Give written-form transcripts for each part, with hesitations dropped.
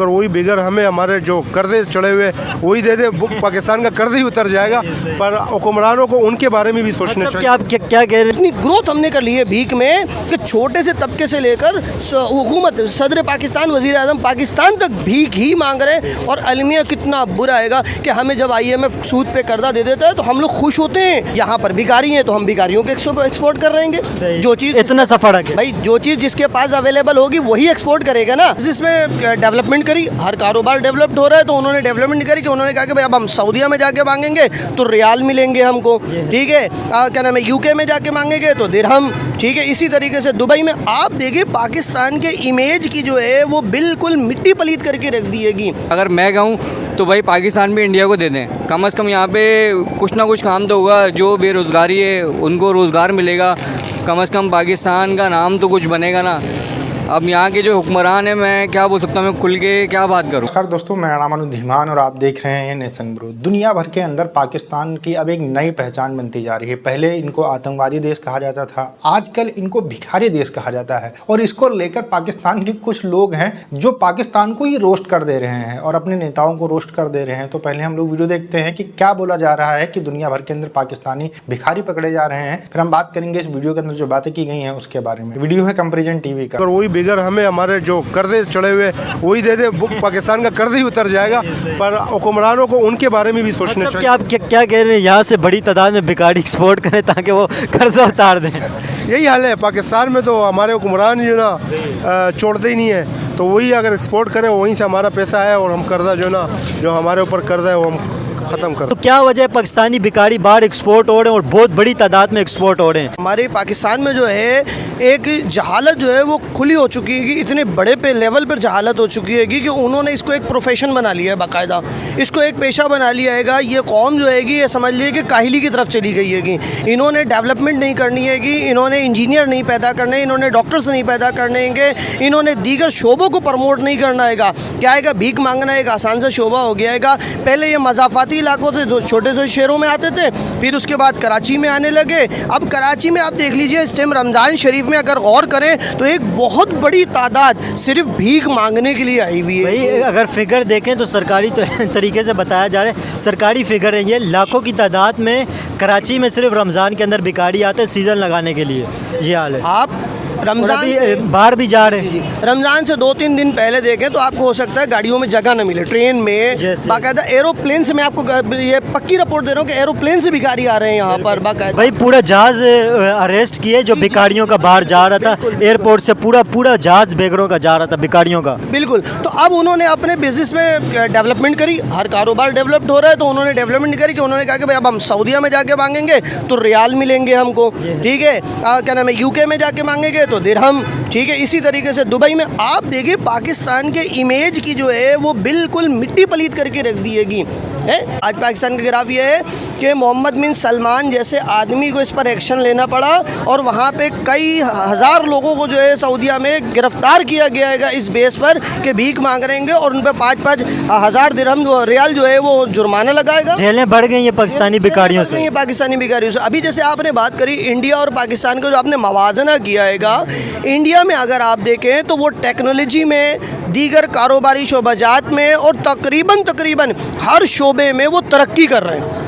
और वही बिगर हमें हमारे जो कर्जे चढ़े हुए वही दे दे, पाकिस्तान का कर्ज ही उतर जाएगा। पर हुक्मरानों को उनके बारे में भी सोचना चाहिए। आप क्या कह रहे हैं? इतनी ग्रोथ हमने कर ली है भीख में कि छोटे से तबके से लेकर हुकूमत, सदर पाकिस्तान, वजीर आज़म पाकिस्तान तक भीख ही मांग रहे हैं। और अलमिया कितना बुरा आएगा कि हमें जब IMF सूद पे कर्जा दे देता है तो हम लोग खुश होते हैं। यहाँ पर भिखारी हैं तो हम भिखारियों के एक्सपोर्ट कर रहेंगे। जो चीज़ इतना सा फर्क है भाई, जो चीज़ जिसके पास अवेलेबल होगी वही एक्सपोर्ट करेगा ना। जिसमें डेवलपमेंट करी, हर कारोबार डेवलप्ड हो रहा है, तो उन्होंने डेवलपमेंट करी कि उन्होंने कहा कि भाई अब हम सऊदीया में जाके मांगेंगे तो रियाल मिलेंगे हमको, ठीक है। क्या नाम है, UK में जाके मांगेंगे तो दिरहम, ठीक है। इसी तरीके से दुबई में आप देखिए पाकिस्तान के इमेज की जो है वो बिल्कुल मिट्टी पलीत करके रख दिएगी। अगर मैं कहूँ तो भाई पाकिस्तान भी इंडिया को दे दें, कम से कम यहाँ पे कुछ ना कुछ काम तो होगा। जो बेरोज़गारी है उनको रोज़गार मिलेगा, कम से कम पाकिस्तान का नाम तो कुछ बनेगा ना। अब यहाँ के जो हुक्मरान हैं, मैं क्या बोल सकता हूँ, मैं खुल के क्या बात करूँ। नमस्कार दोस्तों, मैं नाम अनुधीमान और आप देख रहे हैं नेशन ब्रो। दुनिया भर के अंदर पाकिस्तान की अब एक नई पहचान बनती जा रही है। पहले इनको आतंकवादी देश कहा जाता था, आजकल इनको भिखारी देश कहा जाता है। और इसको लेकर पाकिस्तान के कुछ लोग हैं जो पाकिस्तान को ही रोस्ट कर दे रहे हैं और अपने नेताओं को रोस्ट कर दे रहे हैं। तो पहले हम लोग वीडियो देखते हैं कि क्या बोला जा रहा है कि दुनिया भर के अंदर पाकिस्तानी भिखारी पकड़े जा रहे हैं। फिर हम बात करेंगे इस वीडियो के अंदर जो बातें की गई हैं उसके बारे में। वीडियो है कंपैरिजन टीवी का। और वही बिगर हमें हमारे जो कर्जे चढ़े हुए वही दे दे, पाकिस्तान का कर्ज ही उतर जाएगा। पर हुक्मरानों को उनके बारे में भी सोचना चाहिए। आप क्या कह रहे हैं? यहाँ से बड़ी तादाद में भिखारी एक्सपोर्ट करें ताकि वो कर्जा उतार दें। यही हाल है पाकिस्तान में, तो हमारे हुक्मरान जो ना छोड़ते ही नहीं है। तो वही अगर एक्सपोर्ट करें वहीं से हमारा पैसा है और हम कर्जा जो ना जो हमारे ऊपर कर्जा है वो हम ख़त्म कर। तो क्या वजह है पाकिस्तानी भिखारी बाहर एक्सपोर्ट हो रहे हैं और बहुत बड़ी तादाद में एक्सपोर्ट हो रहे हैं? हमारे पाकिस्तान में जो है एक जहालत जो है वो खुली हो चुकी है कि इतने बड़े पे लेवल पर जहालत हो चुकी है कि उन्होंने इसको एक प्रोफेशन बना लिया है, बाकायदा इसको एक पेशा बना लिया है। ये कौम जो है ये समझ लीजिए कि काहिली की तरफ चली गई है कि इन्होंने डेवलपमेंट नहीं करनी है, कि इन्होंने इंजीनियर नहीं पैदा करने, इन्होंने डॉक्टर्स नहीं पैदा करने हैं, इन्होंने दीगर शोबों को प्रमोट नहीं करना है। क्या आएगा, भीख मांगना एक आसान सा शोबा हो गया है। पहले ये मज़ाफ़ाती इलाकों से छोटे से शहरों में आते थे, फिर उसके बाद कराची में आने लगे। अब कराची में आप देख लीजिए इस टाइम रमज़ान शरीफ में अगर गौर करें तो एक बहुत बड़ी तादाद सिर्फ भीख मांगने के लिए आई हुई है। भाई अगर फिगर देखें तो सरकारी तरीके से बताया जा रहा है, सरकारी फिगर है ये, लाखों की तादाद में कराची में सिर्फ रमज़ान के अंदर भिखारी आते हैं सीज़न लगाने के लिए। ये हाल है। आप रमज़ान बाहर भी जा रहे हैं। रमज़ान से 2-3 दिन पहले देखें तो आपको हो सकता है गाड़ियों में जगह न मिले, ट्रेन में बाकायदा एरोप्लेन से, मैं आपको ये पक्की रिपोर्ट दे रहा हूँ कि एरोप्लेन से भिखारी आ रहे हैं यहाँ पर बाकायदा। भाई पूरा जहाज अरेस्ट किए जो भिखारियों का बाहर जा रहा था, एयरपोर्ट से पूरा जहाज बेघरों का जा रहा था, भिखारियों का। बिल्कुल। तो अब उन्होंने अपने बिजनेस में डेवलपमेंट करी, हर कारोबार डेवलप्ड हो रहा है, तो उन्होंने डेवलपमेंट करी कि उन्होंने कहा कि भाई अब हम सऊदीया में जाके मांगेंगे तो रियाल मिलेंगे हमको, ठीक है। क्या नाम है, UK में जाके मांगेंगे तो दिरहम, ठीक है। इसी तरीके से दुबई में आप देखिए पाकिस्तान के इमेज की जो है वो बिल्कुल मिट्टी पलीत करके रख दिएगी है। आज पाकिस्तान का ग्राफ ये है कि मोहम्मद बिन सलमान जैसे आदमी को इस पर एक्शन लेना पड़ा और वहाँ पे कई हज़ार लोगों को जो है सऊदीया में गिरफ्तार किया गया है इस बेस पर कि भीख मांग रहेंगे और उन पर 5-5 हज़ार दिरहम रियाल जो है वो जुर्माना लगाएगा। जेलें बढ़ गई हैं पाकिस्तानी भिखारियों से। पाकिस्तानी भिखारियों से। अभी जैसे आपने बात करी इंडिया और पाकिस्तान का जो आपने मवाजना किया है, इंडिया में अगर आप देखें तो वो टेक्नोलॉजी में, दीगर कारोबारी शोबाजात में और तकरीबन हर शोबे में वो तरक्की कर रहे हैं।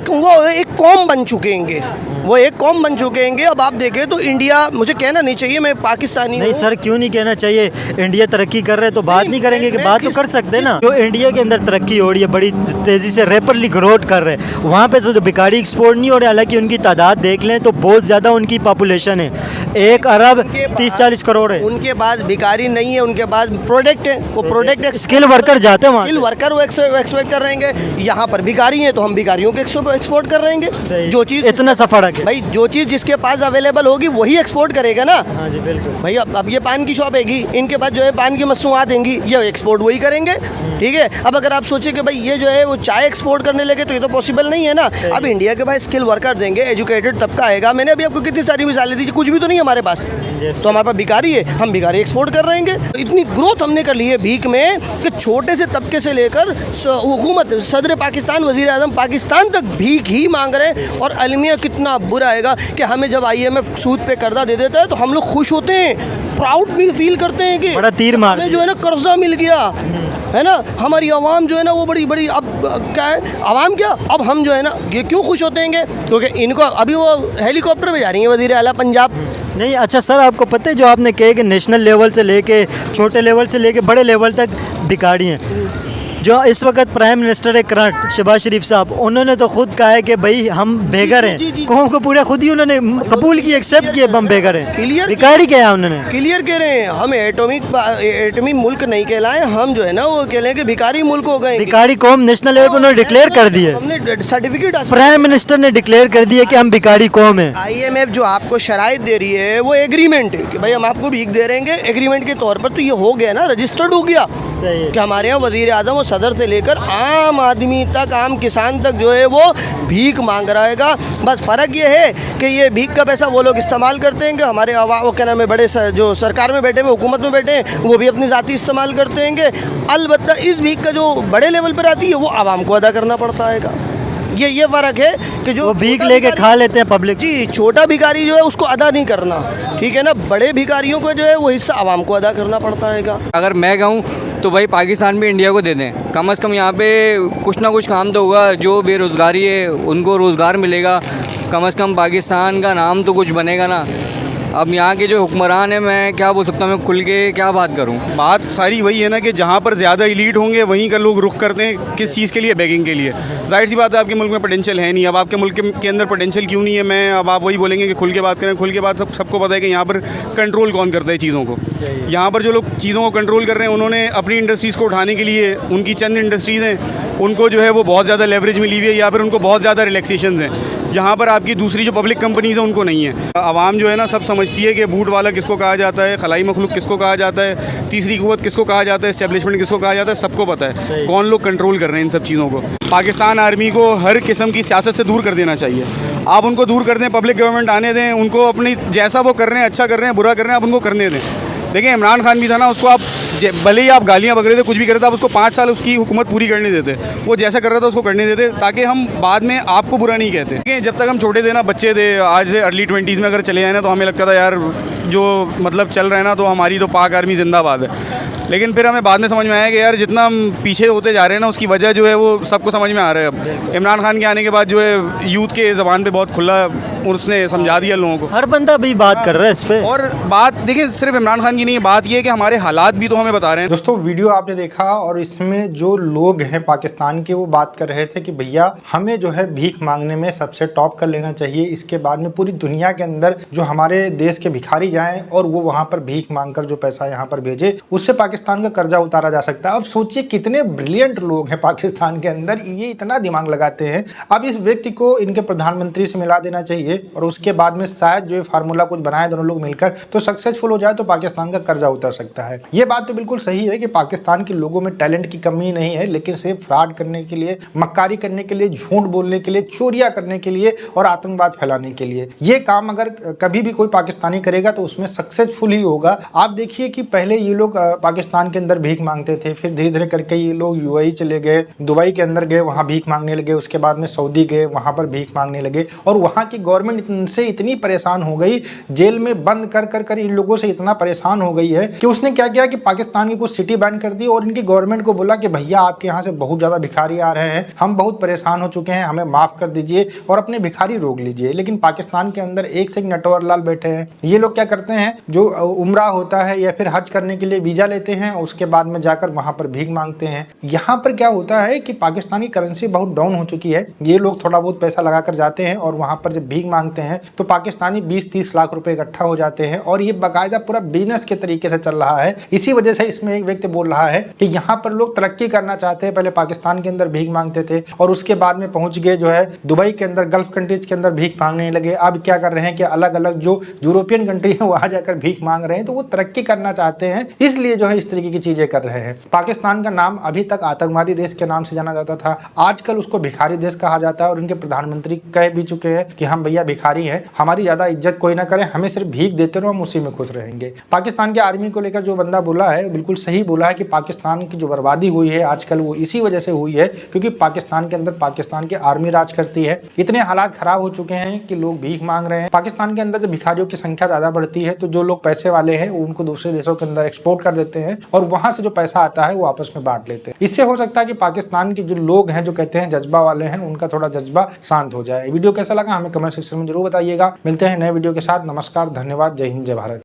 वो एक कौम बन चुके हैं, वो एक कौम बन चुके हैं। अब आप देखें तो इंडिया, मुझे कहना नहीं चाहिए मैं पाकिस्तानी नहीं सर, क्यों नहीं कहना चाहिए? इंडिया तरक्की कर रहे हैं तो बात नहीं करेंगे कि बात तो कर सकते हैं ना। जो इंडिया के अंदर तरक्की हो रही है, बड़ी तेज़ी से रैपिडली ग्रोथ कर रहे हैं, वहाँ पे तो भिखारी एक्सपोर्ट नहीं हो रहे। हालांकि उनकी तादाद देख लें तो बहुत ज़्यादा उनकी पॉपुलेशन है, 1 अरब 30-40 करोड़ है। उनके पास भिखारी नहीं है, उनके पास प्रोडक्ट है, वो प्रोडक्ट स्किल वर्कर जाते हैं वहाँ, स्किल वर्कर वो एक्सपेक्ट कर रहे हैं। यहाँ पर भिखारी हैं तो हम भिखारियों के एक्सपोर्ट कर रहे हैं। जो चीज़ इतना सा फर्क है भाई, जो चीज़ जिसके पास अवेलेबल होगी वही एक्सपोर्ट करेगा ना। हाँ जी बिल्कुल भाई। अब ये पान की शॉप हैगी, इनके पास जो है पान की मस्तूआत देंगी, ये एक्सपोर्ट वही करेंगे, ठीक है। अब अगर आप सोचे कि भाई ये जो है वो चाय एक्सपोर्ट करने लगे तो ये तो पॉसिबल नहीं है ना। अब इंडिया के पास स्किल वर्कर देंगे, एजुकेटेड तबका आएगा। मैंने अभी आपको कितनी सारी मिसालें दी, कुछ भी तो नहीं हमारे पास, तो हमारे पास भिखारी है, हम भिखारी एक्सपोर्ट कर रहे हैं। इतनी ग्रोथ हमने कर ली है भीख में कि छोटे से तबके से लेकर हुकूमत, सदर पाकिस्तान, वजीर आज़म पाकिस्तान तक भीख ही मांग रहे हैं। और अलमिया कितना बुरा आएगा कि हमें जब IMF सूद पे कर्जा दे देता है तो हम लोग खुश होते हैं। प्राउड भी फील करते हैं कि बड़ा तीर मार हमें जो है ना कर्जा मिल गया है ना, हमारी आवाम जो है ना वो बड़ी बड़ी, अब क्या है आवाम क्या, अब हम जो है ना ये क्यों खुश होते हैं क्योंकि इनको अभी वो हेलीकॉप्टर में जा रही है वज़ीर आला पंजाब। नहीं। अच्छा सर, आपको पता है जो आपने कहे कि नेशनल लेवल से लेके छोटे लेवल से लेके बड़े लेवल तक भिखारी हैं, जो इस वक्त प्राइम मिनिस्टर है करंट शहबाज शरीफ साहब, उन्होंने तो खुद कहा है कि भाई हम बेघर हैं। कौम को पूरा खुद ही उन्होंने कबूल किया, एक्सेप्ट किया, हम बेघर हैं। क्लियर भिखारी क्या है उन्होंने क्लियर कह रहे हैं, हम एटमी मुल्क नहीं कहलाए, हम जो है ना वो कह रहे हैं कि भिखारी मुल्क हो गए। भिखारी कौम नेशनल लेवल पर उन्होंने डिक्लेयर कर दी है, हमने सर्टिफिकेट, प्राइम मिनिस्टर ने डिक्लेयर कर दिया कि हम भिखारी कौम है। IMF जो आपको शराइत दे रही है वो एग्रीमेंट है कि भाई हम आपको भीख दे रहे हैं एग्रीमेंट के तौर पर, तो ये हो गया ना, रजिस्टर्ड हो गया। सही है कि हमारे यहाँ वज़ीर आज़म और सदर से लेकर आम आदमी तक, आम किसान तक जो है वो भीख मांग रहेगा। बस फ़र्क ये है कि ये भीख का पैसा वो लोग इस्तेमाल करते हैं कि हमारे वो क्या नाम है बड़े जो सरकार में बैठे हैं, हुकूमत में बैठे हैं, वो भी अपनी ज़ाती इस्तेमाल करते हैं। अलबत्ता इस भीख का जो बड़े लेवल पर आती है वो आवाम को अदा करना पड़ता है। ये फ़र्क है कि जो वो भीख लेके खा लेते हैं पब्लिक। जी, छोटा भिखारी जो है उसको अदा नहीं करना, ठीक है ना, बड़े भिखारियों को जो है वो हिस्सा आवाम को अदा करना पड़ता है। अगर मैं कहूँ तो भाई पाकिस्तान भी इंडिया को दे दें, कम से कम यहाँ पे कुछ ना कुछ काम तो होगा, जो बेरोज़गारी है उनको रोज़गार मिलेगा, कम से कम पाकिस्तान का नाम तो कुछ बनेगा ना। अब यहाँ के जो हुक्मरान हैं, मैं क्या बोल सकता हूँ, मैं खुल के क्या बात करूँ। बात सारी वही है ना कि जहाँ पर ज़्यादा एलीट होंगे वहीं का लोग रुख करते हैं, किस चीज़ के लिए, बेगिंग के लिए। जाहिर सी बात है आपके मुल्क में पोटेंशियल है नहीं। अब आपके मुल्क के अंदर पोटेंशियल क्यों नहीं है, मैं अब आप वही बोलेंगे कि खुल के बात करें। खुल के बात सबको पता है कि यहाँ पर कंट्रोल कौन करता है चीज़ों को। यहाँ पर जो लोग चीज़ों को कंट्रोल कर रहे हैं उन्होंने अपनी इंडस्ट्रीज़ को उठाने के लिए, उनकी चंद इंडस्ट्रीज़ हैं उनको जो है वो बहुत ज़्यादा लेवरेज मिली हुई है, या फिर उनको बहुत ज़्यादा रिलैक्सेशन हैं, जहाँ पर आपकी दूसरी जो पब्लिक कंपनीज़ हैं उनको नहीं है। आवाम जो है ना सब समझती है कि बूट वाला किसको कहा जाता है, खलाई मखलूक किसको कहा जाता है, तीसरी कुव्वत किसको कहा जाता है, एस्टेब्लिशमेंट किसको कहा जाता है, सबको पता है कौन लोग कंट्रोल कर रहे हैं इन सब चीज़ों को। पाकिस्तान आर्मी को हर किस्म की सियासत से दूर कर देना चाहिए। आप उनको दूर कर दें, पब्लिक गवर्नमेंट आने दें, उनको अपनी जैसा वो कर रहे हैं, अच्छा कर रहे हैं, बुरा कर रहे हैं, आप उनको करने दें। देखिए इमरान खान भी था ना, उसको आप भले ही आप गालियाँ बक रहे थे, कुछ भी कर रहे थे, आप उसको 5 साल उसकी हुकूमत पूरी करने देते, वो जैसा कर रहा था उसको करने देते, ताकि हम बाद में आपको बुरा नहीं कहते। देखिए जब तक हम छोटे थे ना, बच्चे थे, आज से अर्ली 20s में अगर चले जाए ना, तो हमें लगता था यार जो मतलब चल रहा है ना, तो हमारी तो पाक आर्मी जिंदाबाद है। लेकिन फिर हमें बाद में समझ में आया कि यार जितना हम पीछे होते जा रहे हैं ना, उसकी वजह जो है वो सबको समझ में आ रहा है। अब इमरान खान के आने के बाद जो है यूथ के ज़बान पे बहुत खुला और उसने समझा दिया लोगों को। हर बंदा भी बात कर रहा है इस पे। और बात देखिए सिर्फ इमरान खान की नहीं है, बात ये है कि हमारे हालात भी तो हमें बता रहे हैं। दोस्तों वीडियो आपने देखा और इसमें जो लोग हैं पाकिस्तान के वो बात कर रहे थे कि भैया हमें जो है भीख मांगने में सबसे टॉप कर लेना चाहिए, इसके बाद में पूरी दुनिया के अंदर जो हमारे देश के भिखारी जाएं और वो वहाँ पर भीख मांगकर जो पैसा यहाँ पर भेजे, उससे पाकिस्तान का कर्जा उतारा जा सकता है। अब सोचिए कितने ब्रिलियंट लोग हैं पाकिस्तान के अंदर, ये इतना दिमाग लगाते हैं। अब इस व्यक्ति को इनके प्रधानमंत्री से मिला देना चाहिए और उसके बाद में शायद जो फार्मूला कुछ बनाए दोनों लोग मिलकर तो सक्सेसफुल हो जाए, तो पाकिस्तान का कर्जा उतर सकता है। ये बात तो बिल्कुल सही है कि पाकिस्तान के लोगों में टैलेंट की कमी नहीं है, लेकिन सिर्फ फ्रॉड करने के लिए, मक्कारी करने के लिए, झूठ बोलने के लिए, चोरियां करने के लिए और आतंकवाद फैलाने के लिए, ये काम अगर कभी भी कोई पाकिस्तानी करेगा तो उसमें सक्सेसफुल ही होगा। आप देखिए कि पहले ये लोग पाकिस्तान के अंदर भीख मांगते थे, फिर धीरे धीरे करके ये लोग UAE चले गए, दुबई के अंदर गए, वहाँ भीख मांगने लगे, उसके बाद में सऊदी गए, वहाँ पर भीख मांगने लगे और वहाँ की गवर्नमेंट इनसे इतनी परेशान हो गई, जेल में बंद कर कर कर इन लोगों से इतना परेशान हो गई है कि उसने क्या किया कि पाकिस्तान की कुछ सिटी बैन कर दी और इनकी गवर्नमेंट को बोला कि भैया आपके यहाँ से बहुत ज़्यादा भिखारी आ रहे हैं, हम बहुत परेशान हो चुके हैं, हमें माफ़ कर दीजिए और अपने भिखारी रोक लीजिए। लेकिन पाकिस्तान के अंदर एक से एक नटवर लाल बैठे हैं। ये लोग क्या करते हैं, जो उम्रा होता है या फिर हज करने के लिए वीज़ा लेते हैं, उसके बाद में जाकर वहाँ पर भीख मांगते हैं। यहाँ पर क्या होता है कि पाकिस्तानी करेंसी बहुत डाउन हो चुकी है, ये लोग थोड़ा बहुत पैसा लगा कर जाते हैं और वहाँ पर जब भीख मांगते हैं तो पाकिस्तानी 20-30 लाख रुपए इकट्ठा हो जाते हैं और ये बाकायदा पूरा बिजनेस के तरीके से चल रहा है। इसी वजह से इसमें एक व्यक्ति बोल रहा है कि यहाँ पर लोग तरक्की करना चाहते हैं, पहले पाकिस्तान के अंदर भीख मांगते थे और उसके बाद में पहुंच गए जो है दुबई के अंदर, गल्फ कंट्रीज के अंदर भीख मांगने लगे। अब क्या कर रहे हैं कि अलग अलग जो यूरोपियन कंट्री है वहां जाकर भीख मांग रहे हैं, तो वो तरक्की करना चाहते हैं, इसलिए जो है इस तरीके की चीजें कर रहे हैं। पाकिस्तान का नाम अभी तक आतंकवादी देश के नाम से जाना जाता था, आजकल उसको भिखारी देश कहा जाता है और उनके प्रधानमंत्री कह भी चुके हैं कि हम भैया भैया भिखारी हैं, हमारी ज़्यादा इज्जत कोई ना करे, हमें सिर्फ भीख देते रहो, हम उसी में खुश रहेंगे। पाकिस्तान के आर्मी को लेकर जो बंदा बोला है बिल्कुल सही बोला है कि पाकिस्तान की जो बर्बादी हुई है आजकल वो इसी वजह से हुई है क्योंकि पाकिस्तान के अंदर पाकिस्तान की आर्मी राज करती है। इतने हालात खराब हो चुके हैं कि लोग भीख मांग रहे हैं। पाकिस्तान के अंदर जब भिखारियों की संख्या ज़्यादा बढ़ती है तो जो लोग पैसे वाले हैं उनको दूसरे देशों के अंदर एक्सपोर्ट कर देते हैं और वहाँ से जो पैसा आता है वो आपस में बांट लेते हैं। इससे हो सकता है कि पाकिस्तान के जो लोग हैं जो कहते हैं जज्बा वाले हैं उनका थोड़ा जज्बा शांत हो जाए। वीडियो कैसा लगा हमें कमेंट सेक्शन में जरूर बताइएगा। मिलते हैं नए वीडियो के साथ। नमस्कार, धन्यवाद, जय हिंद, जय भारत।